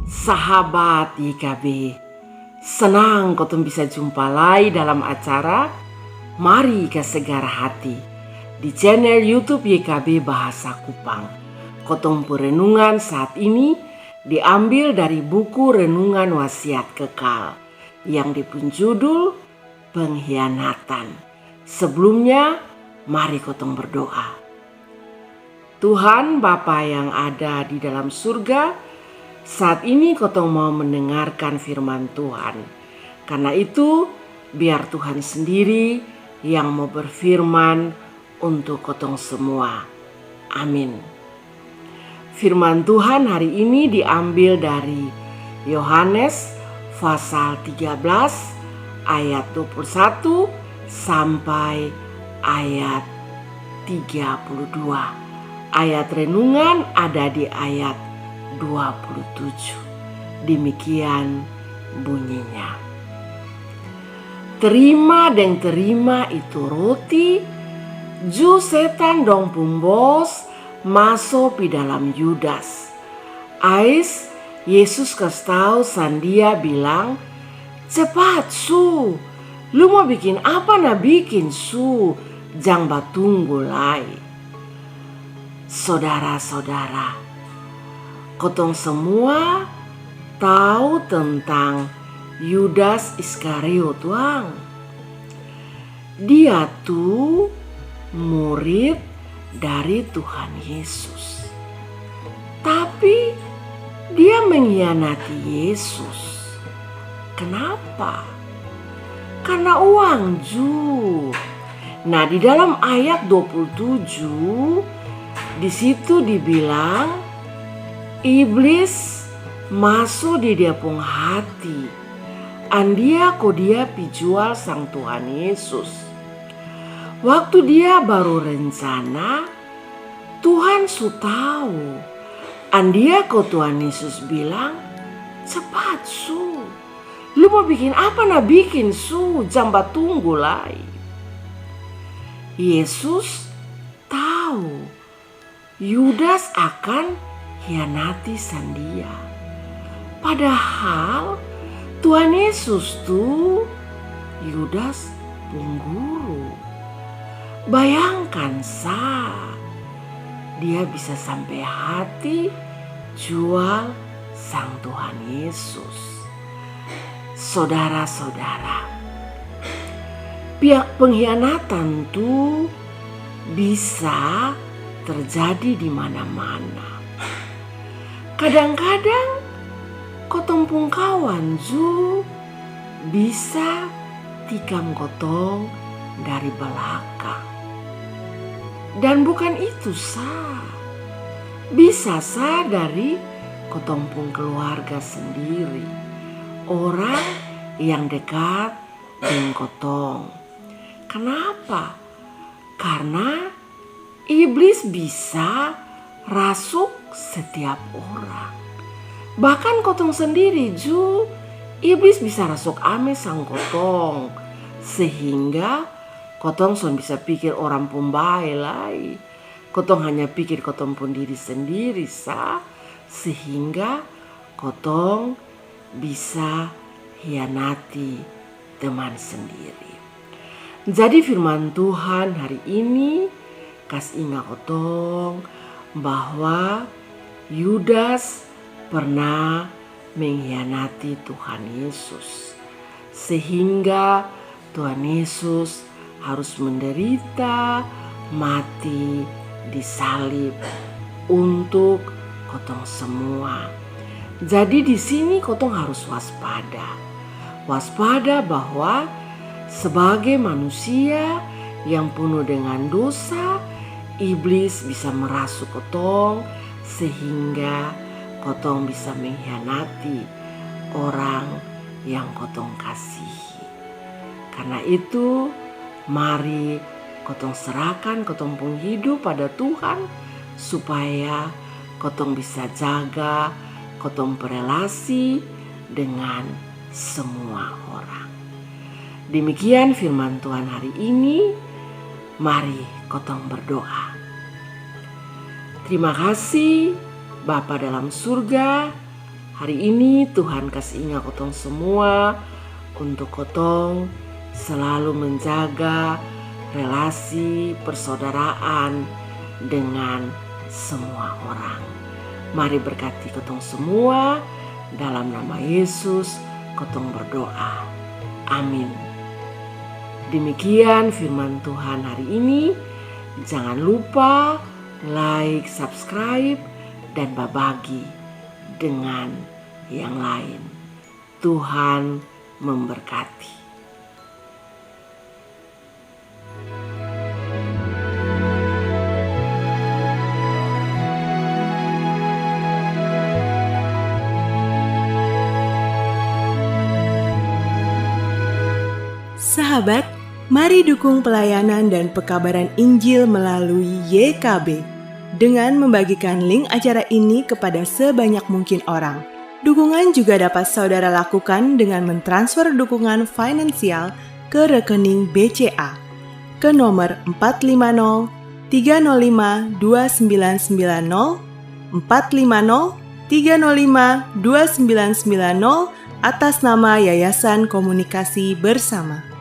Sahabat YKB, senang kotong bisa jumpa lagi dalam acara Mari ke Segar Hati di channel YouTube YKB Bahasa Kupang. Kotong perenungan saat ini diambil dari buku Renungan Wasiat Kekal yang dipunjudul Pengkhianatan. Sebelumnya, mari kotong berdoa. Tuhan Bapa yang ada di dalam surga, saat ini kotong mau mendengarkan firman Tuhan. Karena itu biar Tuhan sendiri yang mau berfirman untuk kotong semua. Amin. Firman Tuhan hari ini diambil dari Yohanes pasal 13 ayat 21 sampai ayat 32. Ayat renungan ada di ayat 27. Demikian bunyinya. Terima itu roti, ju setan dong pumbos masuk di dalam Yudas. Ais Yesus kasih tahu sandia bilang, cepat su, lu mau bikin apa na bikin su, jang batunggu lai. Saudara-saudara, kotong semua tahu tentang Yudas Iskariot wang. Dia tuh murid dari Tuhan Yesus. Tapi dia mengkhianati Yesus. Kenapa? Karena uang ju. Nah, di dalam ayat 27 di situ dibilang iblis masuk di dia pung hati. Andia ko dia pijual sang Tuhan Yesus. Waktu dia baru rencana, Tuhan su tahu. Andia ko Tuhan Yesus bilang, cepat su. Lu mau bikin apa na bikin su, jamba tunggu lai. Yesus tahu Yudas akan hianati sandia. Padahal Tuhan Yesus tuh Yudas pengguru. Bayangkan dia bisa sampai hati jual sang Tuhan Yesus. Saudara-saudara, pihak pengkhianatan tuh bisa terjadi di mana-mana. Kadang-kadang kotong pung kawan ju bisa tikam kotong dari belakang. Dan bukan itu bisa dari kotong pung keluarga sendiri, orang yang dekat dengan kotong. Kenapa? Karena iblis bisa rasuk setiap orang. Bahkan kotong sendiri ju, iblis bisa rasuk ame sang kotong. Sehingga kotong son bisa pikir orang pun bae lai. Kotong hanya pikir kotong pun diri sendiri sehingga kotong bisa hianati teman sendiri. Jadi firman Tuhan hari ini kasih ingat kotong bahwa Yudas pernah mengkhianati Tuhan Yesus. Sehingga Tuhan Yesus harus menderita, mati, disalib untuk kotong semua. Jadi di sini kotong harus waspada. Waspada bahwa sebagai manusia yang penuh dengan dosa, iblis bisa merasuk kotong sehingga kotong bisa mengkhianati orang yang kotong kasihi. Karena itu mari kotong serahkan kotong pun hidup pada Tuhan supaya kotong bisa jaga kotong berelasi dengan semua orang. Demikian firman Tuhan hari ini. Mari kotong berdoa. Terima kasih Bapa dalam surga. Hari ini Tuhan kasih ingat kotong semua untuk kotong selalu menjaga relasi persaudaraan dengan semua orang. Mari berkati kotong semua, dalam nama Yesus kotong berdoa. Amin. Demikian firman Tuhan hari ini. Jangan lupa like, subscribe, dan berbagi dengan yang lain. Tuhan memberkati. Sahabat, mari dukung pelayanan dan pekabaran Injil melalui YKB dengan membagikan link acara ini kepada sebanyak mungkin orang. Dukungan juga dapat saudara lakukan dengan mentransfer dukungan finansial ke rekening BCA ke nomor 450 305 2990 450 305 2990 atas nama Yayasan Komunikasi Bersama.